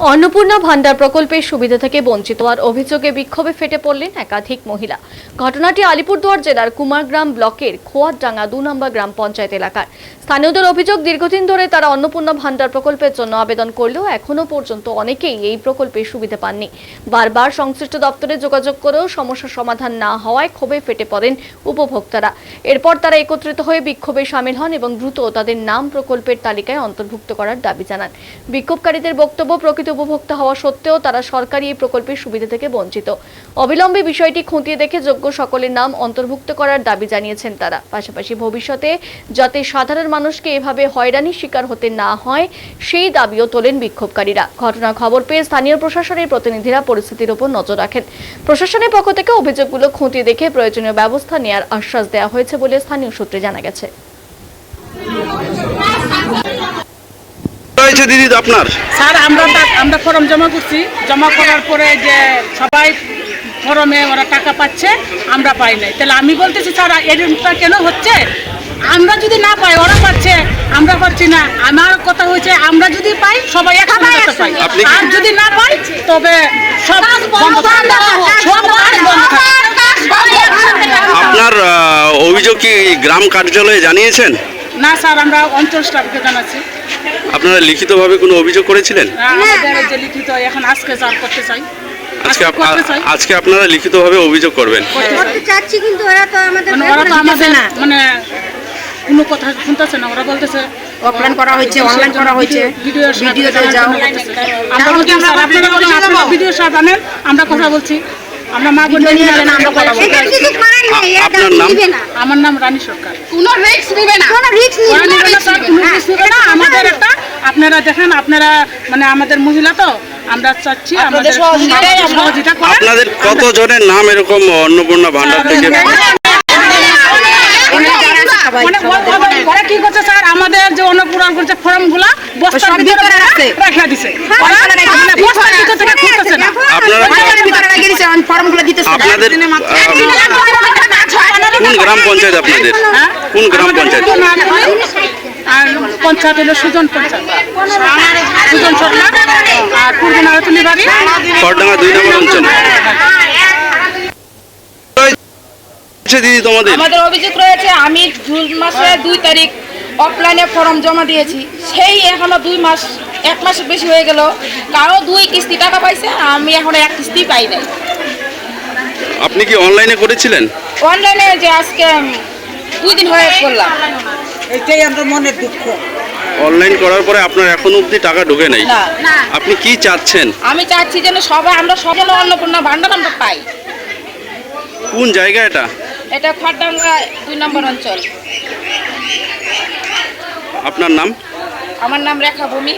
অন্নপূর্ণা ভান্ডার প্রকল্পের সুবিধা থেকে বঞ্চিত হওয়ার অভিযোগে বিক্ষোভে ফেটে পড়লেন একাধিক মহিলা। ঘটনাটি আলিপুরদুয়ার জেলার কুমারগ্রাম ব্লকের খোয়ারডাঙ্গা ২ নম্বর গ্রাম পঞ্চায়েত এলাকার। স্থানীয়দের অভিযোগ, দীর্ঘদিন ধরে তারা অন্নপূর্ণা ভান্ডার প্রকল্পের জন্য আবেদন করলেও এখনো পর্যন্ত অনেকেই এই প্রকল্পের সুবিধা পাননি। বারবার সংশ্লিষ্ট দপ্তরে যোগাযোগ করেও সমস্যার সমাধান না হওয়ায় ক্ষোভে ফেটে পড়েন উপভোক্তারা। এরপর তারা একত্রিত হয়ে বিক্ষোভে সামিল হন এবং দ্রুত তাদের নাম প্রকল্পের তালিকায় অন্তর্ভুক্ত করার দাবি জানান। বিক্ষোভকারীদের বক্তব্য, প্রকৃত উপভোক্তা হওয়া সত্ত্বেও তারা সরকারি এই প্রকল্পের সুবিধা থেকে বঞ্চিত। অবিলম্বে বিষয়টি খতিয়ে দেখে যোগ্য সকলের নাম অন্তর্ভুক্ত করার দাবি জানিয়েছেন তারা। পাশাপাশি ভবিষ্যতে যাতে সাধারণ মানুষকে এভাবে হয়রানির শিকার হতে না হয় সেই দাবিও তোলেন বিক্ষোভকারীরা। ঘটনার খবর পেয়ে স্থানীয় প্রশাসনের প্রতিনিধিরা পরিস্থিতির উপর নজর রাখেন। প্রশাসনের পক্ষ থেকে অভিযোগগুলো খতিয়ে দেখে প্রয়োজনীয় ব্যবস্থা নেওয়ার আশ্বাস দেওয়া হয়েছে বলে স্থানীয় সূত্রে জানা গেছে। দিদি আপনার স্যার আমরা ফর্ম জমা করছি, জমা করার পরে যে সবাই ফর্মে ওরা টাকা পাচ্ছে, আমরা পাই নাই। তাহলে আমি বলতেছি স্যার এরকমটা কেন হচ্ছে? আমরা যদি না পাই, ওরা পাচ্ছে, আমরা পাচ্ছি না। আমার কথা হয়েছে আমরা যদি পাই সবাই একসাথে পাই, আর যদি না পাই তবে সব বন্ধ থাকবে। আপনার অভিযোগ কি গ্রাম কার্যালয়ে জানিয়েছেন? না স্যার, আমরা অঞ্চল স্টাফকে জানাচ্ছি। আপনারা লিখিতভাবে কোনো অভিযোগ করেছিলেন? আমাদের যে লিখিত এখন আজকে স্যার করতে চাই। আজকে আপনারা লিখিতভাবে অভিযোগ করবেন? কিন্তু ওরা তো আমাদের মানে কোনো কথা শুনতেছে না। ওরা বলতেছে অফলাইন করা হয়েছে, অনলাইন করা হয়েছে, ভিডিওতে যাও। আমরা বলছি স্যার আপনারা ভিডিও সাথে আনেন, আমরা কথা বলছি। আমরা মা বোন নিয়ে আনেন, আমরা কথা বলছি। আপনার নাম? আমার নাম রানী সরকার। কোনো রিস্ক নিবে না, কোনো রিস্ক নিবে না। আমাদের একটা আপনারা দেখেন, আপনারা মানে আমাদের মহিলা তো, আমরা চাচ্ছি আমাদের সহযোগিতা করেন। আপনাদের কত জনের নাম এরকম অন্নপূর্ণা ভান্ডার থেকে? ওরা কি করছে স্যার, আমাদের যে অন্নপূর্ণা করছে ফর্মগুলা বস্তার ভিতরে রাখা দিছে, বস্তার ভিতর থেকে খুলতেছে না। আপনারা ফর্মগুলো দিতে আপনাদের কোন গ্রাম পঞ্চায়েত? আপনাদের কোন গ্রাম পঞ্চায়েত? আর পঞ্চায়েত হলো সুজন পঞ্চায়েত, সুজন সরকার আর পূর্বনারাতুলি বাড়ি, খড়ডাঙ্গা ২ নম্বর অঞ্চল। দিদি আমাদের অভিযোগ রয়েছে, আমি জুন মাসে ২ তারিখ অফলাইনে ফর্ম জমা দিয়েছি, সেই এখনো 1 মাস বেশি হয়ে গেল। কারো 2 কিস্তি টাকা পাইছে, আমি এখনো 1 কিস্তি পাই নাই। আপনি কি অনলাইনে করেছিলেন? অনলাইনে যে আজকে 2 দিন হয়ে করলাম। এটাই আমার মনের দুঃখ। অনলাইন করার পরে আপনার এখনো অবধি টাকা ঢোকে নাই? আপনি কি চাচ্ছেন? আমি চাচ্ছি যেন আমরা সবাই অন্নপূর্ণা ভান্ডার আমরা পাই। কোন জায়গা এটা? এটা খড়ডাঙ্গা ২ নম্বর অঞ্চল। আপনার নাম? আমার নাম রেখা ভূমি।